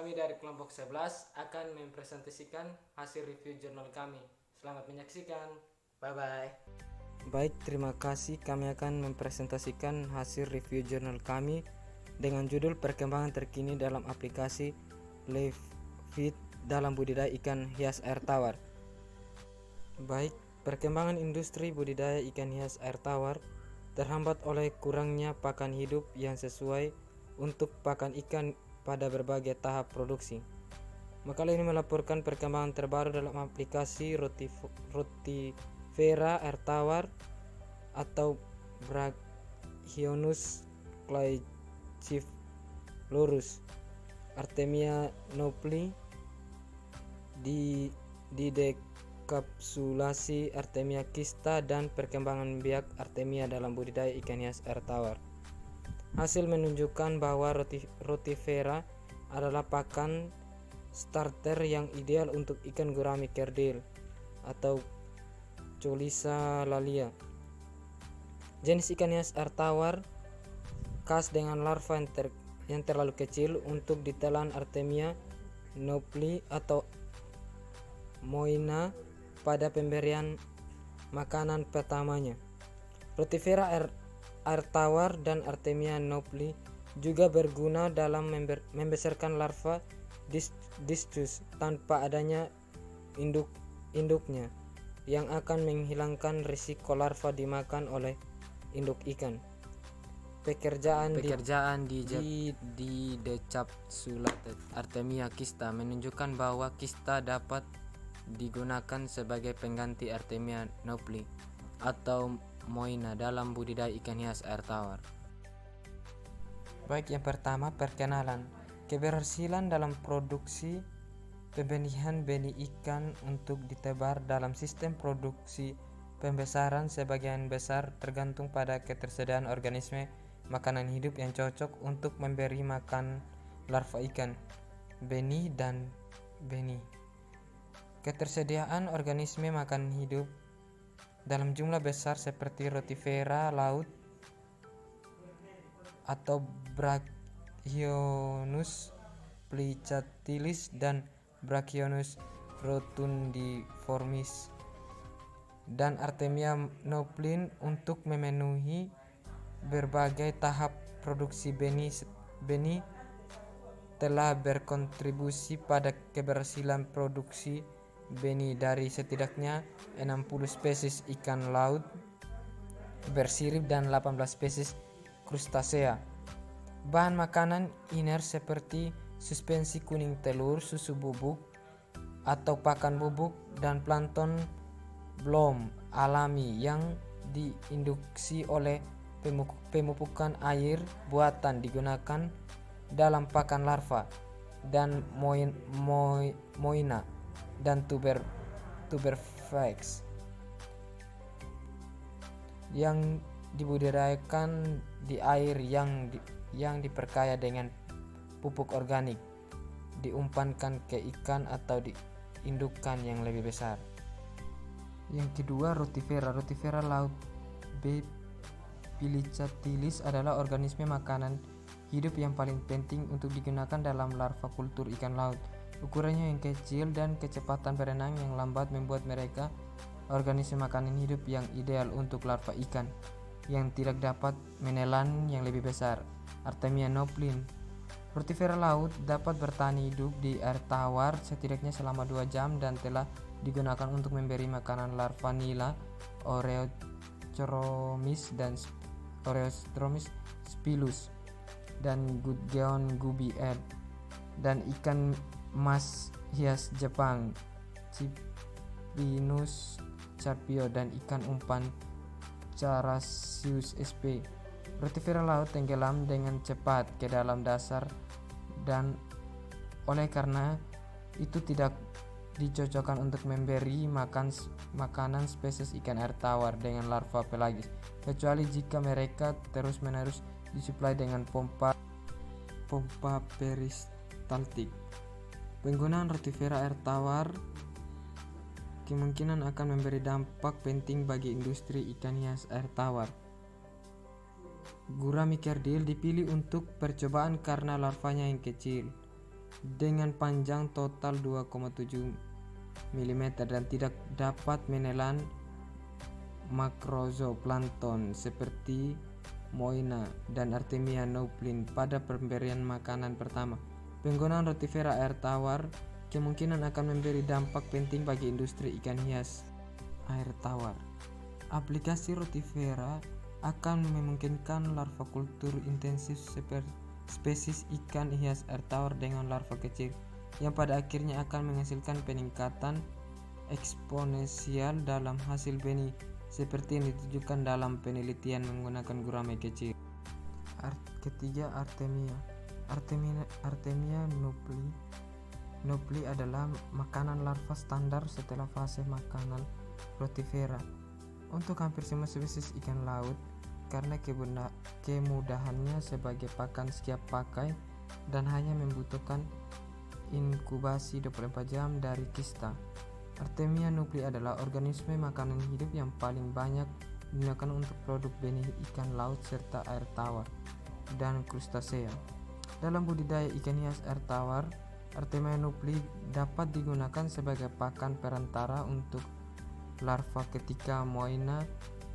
Kami dari kelompok 11 akan mempresentasikan hasil review jurnal kami. Selamat menyaksikan. Bye-bye. Baik, terima kasih. Kami akan mempresentasikan hasil review jurnal kami dengan judul perkembangan terkini dalam aplikasi LiveFeed dalam budidaya ikan hias air tawar. Baik, perkembangan industri budidaya ikan hias air tawar terhambat oleh kurangnya pakan hidup yang sesuai untuk pakan ikan pada berbagai tahap produksi. Makalah ini melaporkan perkembangan terbaru dalam aplikasi Rotifera air tawar atau Brachyonus claeciflorus, Artemia knopfli, di dekapsulasi Artemia kista, dan perkembangan biak Artemia dalam budidaya ikan hias air tawar. Hasil menunjukkan bahwa Rotifera adalah pakan starter yang ideal untuk ikan gurami kerdil atau Cholisa lalia. Jenis ikan hias air tawar khas dengan larva yang terlalu kecil untuk ditelan Artemia knopfli atau Moina pada pemberian makanan pertamanya. Rotifera air tawar dan Artemia knopfli juga berguna dalam membesarkan larva discus tanpa adanya induknya, yang akan menghilangkan risiko larva dimakan oleh induk ikan. Pekerjaan di Decapsulate Artemia kista menunjukkan bahwa kista dapat digunakan sebagai pengganti Artemia knopfli atau Moina dalam budidaya ikan hias air tawar. Baik, yang pertama, perkenalan. Keberhasilan dalam produksi pembenihan benih ikan untuk ditebar dalam sistem produksi pembesaran sebagian besar tergantung pada ketersediaan organisme makanan hidup yang cocok untuk memberi makan larva ikan, benih, dan benih. Ketersediaan organisme makan hidup dalam jumlah besar seperti Rotifera laut atau Brachyonus plicatilis dan Brachyonus rotundiformis dan Artemia knopfli untuk memenuhi berbagai tahap produksi benih telah berkontribusi pada keberhasilan produksi benih dari setidaknya 60 spesies ikan laut bersirip dan 18 spesies krustasea. Bahan makanan iner seperti suspensi kuning telur, susu bubuk atau pakan bubuk, dan plankton blom alami yang diinduksi oleh pemupukan air buatan digunakan dalam pakan larva dan moina dan tuberfax yang dibudidayakan di air yang diperkaya dengan pupuk organik, diumpankan ke ikan atau diindukkan yang lebih besar. Yang kedua, Rotifera laut B. Plicatilis adalah organisme makanan hidup yang paling penting untuk digunakan dalam larva kultur ikan laut. Ukurannya yang kecil dan kecepatan berenang yang lambat membuat mereka organisme makanan hidup yang ideal untuk larva ikan yang tidak dapat menelan yang lebih besar, Artemia knopfli. Rotifera laut dapat bertahan hidup di air tawar setidaknya selama 2 jam dan telah digunakan untuk memberi makanan larva nila, Oreochromis spilus, dan Gudgeon gubi dan ikan mas hias Jepang, Cyprinus carpio, dan ikan umpan Carassius sp. Rotifera laut tenggelam dengan cepat ke dalam dasar dan oleh karena itu tidak dicocokkan untuk memberi makanan spesies ikan air tawar dengan larva pelagis, kecuali jika mereka terus-menerus disuplai dengan pompa peristaltik. Penggunaan Rotifera air tawar kemungkinan akan memberi dampak penting bagi industri ikan hias air tawar. Gurami kerdil dipilih untuk percobaan karena larvanya yang kecil. dengan panjang total 2,7 mm dan tidak dapat menelan makrozooplankton seperti Moina dan Artemia nauplin pada pemberian makanan pertama. Penggunaan rotifera air tawar kemungkinan akan memberi dampak penting bagi industri ikan hias air tawar. Aplikasi rotifera akan memungkinkan larva kultur intensif spesies ikan hias air tawar dengan larva kecil yang pada akhirnya akan menghasilkan peningkatan eksponensial dalam hasil benih seperti yang ditunjukkan dalam penelitian menggunakan gurame kecil. Ketiga, Artemia naupli adalah makanan larva standar setelah fase makanan rotifera untuk hampir semua spesies ikan laut karena kemudahannya sebagai pakan siap pakai dan hanya membutuhkan inkubasi 24 jam dari kista. Artemia naupli adalah organisme makanan hidup yang paling banyak digunakan untuk produk benih ikan laut serta air tawar dan krustasea. Dalam budidaya ikan hias air tawar, Artemia naupli dapat digunakan sebagai pakan perantara untuk larva ketika Moina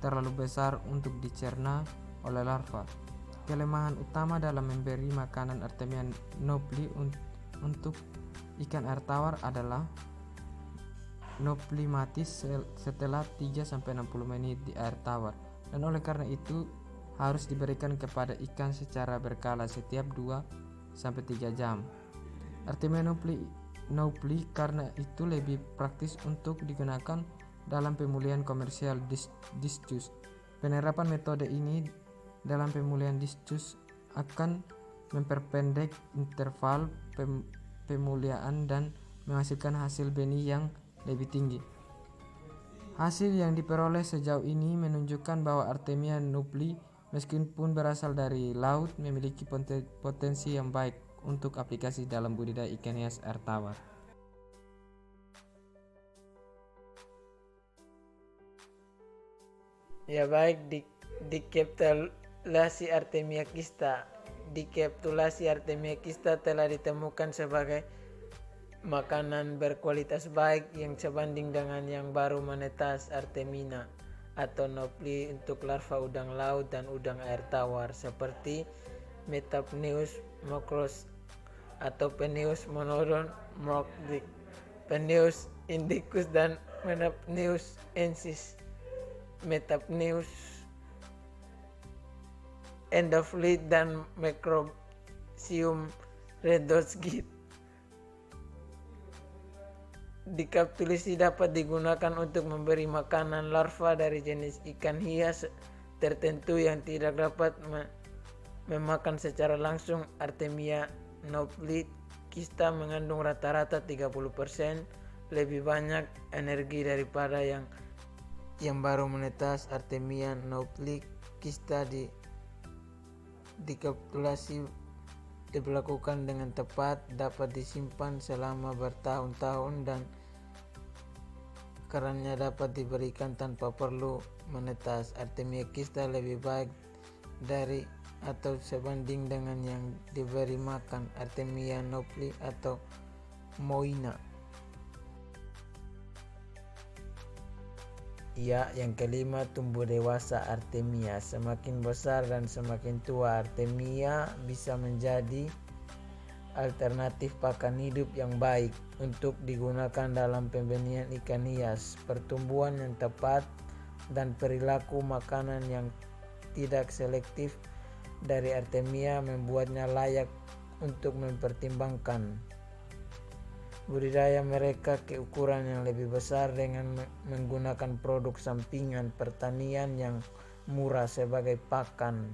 terlalu besar untuk dicerna oleh larva. Kelemahan utama dalam memberi makanan Artemia naupli untuk ikan air tawar adalah naupli mati setelah 3-60 menit di air tawar, dan oleh karena itu harus diberikan kepada ikan secara berkala setiap 2-3 jam. Artemia naupli karena itu lebih praktis untuk digunakan dalam pemulihan komersial discus. Penerapan metode ini dalam pemulihan discus akan memperpendek interval pemulihan dan menghasilkan hasil benih yang lebih tinggi. Hasil yang diperoleh sejauh ini menunjukkan bahwa Artemia naupli meskipun berasal dari laut memiliki potensi yang baik untuk aplikasi dalam budidaya ikan hias air tawar. Ya baik, dikapitulasi Artemia kista. Dikapitulasi Artemia kista telah ditemukan sebagai makanan berkualitas baik yang sebanding dengan yang baru menetas Artemina atau naupli untuk larva udang laut dan udang air tawar seperti Metapneus macros atau Peneus monodon mordic, Peneus indicus dan Metapneus ensis, Metapneus endophyte dan Microbcium redosgit. Dikapitulasi dapat digunakan untuk memberi makanan larva dari jenis ikan hias tertentu yang tidak dapat memakan secara langsung. Artemia naupli kista mengandung rata-rata 30% lebih banyak energi daripada yang baru menetas. Artemia naupli kista dikapitulasi dilakukan dengan tepat dapat disimpan selama bertahun-tahun dan akarnya dapat diberikan tanpa perlu menetas. Artemia kista lebih baik dari atau sebanding dengan yang diberi makan Artemia naupli atau Moina. Ya, yang kelima, tumbuh dewasa Artemia. Semakin besar dan semakin tua Artemia bisa menjadi alternatif pakan hidup yang baik untuk digunakan dalam pembenihan ikan hias. Pertumbuhan yang tepat dan perilaku makanan yang tidak selektif dari Artemia membuatnya layak untuk mempertimbangkan budidaya mereka ke ukuran yang lebih besar dengan menggunakan produk sampingan pertanian yang murah sebagai pakan.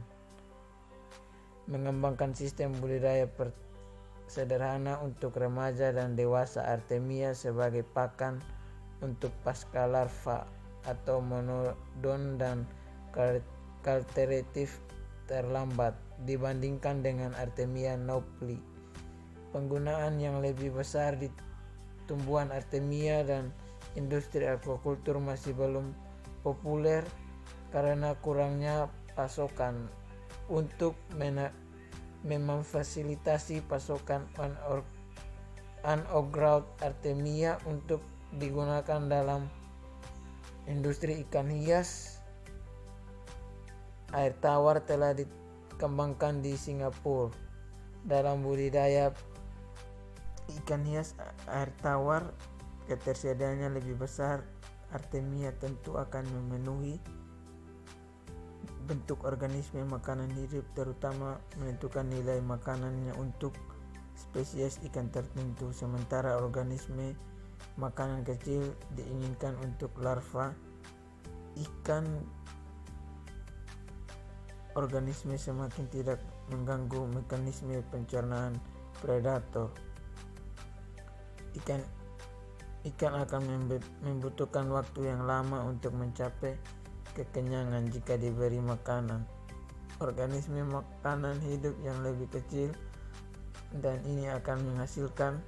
Mengembangkan sistem budidaya sederhana untuk remaja dan dewasa Artemia sebagai pakan untuk pasca larva atau monodon dan kalteratif terlambat dibandingkan dengan Artemia naupli. Penggunaan yang lebih besar di tumbuhan Artemia dan industri aquaculture masih belum populer karena kurangnya pasokan. Untuk memfasilitasi pasokan ungrowth artemia untuk digunakan dalam industri ikan hias. Air tawar telah dikembangkan di Singapura. Dalam budidaya ikan hias air tawar, ketersediaannya lebih besar. Artemia tentu akan memenuhi bentuk organisme makanan hidup, terutama menentukan nilai makanannya untuk spesies ikan tertentu, sementara organisme makanan kecil diinginkan untuk larva ikan. Organisme semakin tidak mengganggu mekanisme pencernaan predator. Ikan akan membutuhkan waktu yang lama untuk mencapai kekenyangan jika diberi makanan organisme makanan hidup yang lebih kecil, dan ini akan menghasilkan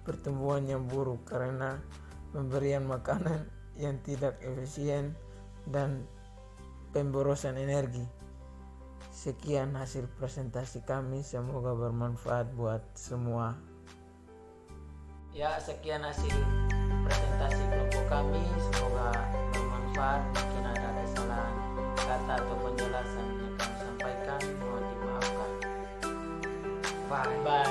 pertumbuhan yang buruk karena pemberian makanan yang tidak efisien dan pemborosan energi. Sekian hasil presentasi kami, semoga bermanfaat buat semua. Ya, sekian hasil presentasi kelompok kami, semoga bermanfaat. Mungkin ada kesalahan kata atau penjelasan yang kami sampaikan, mohon dimaafkan. Bye.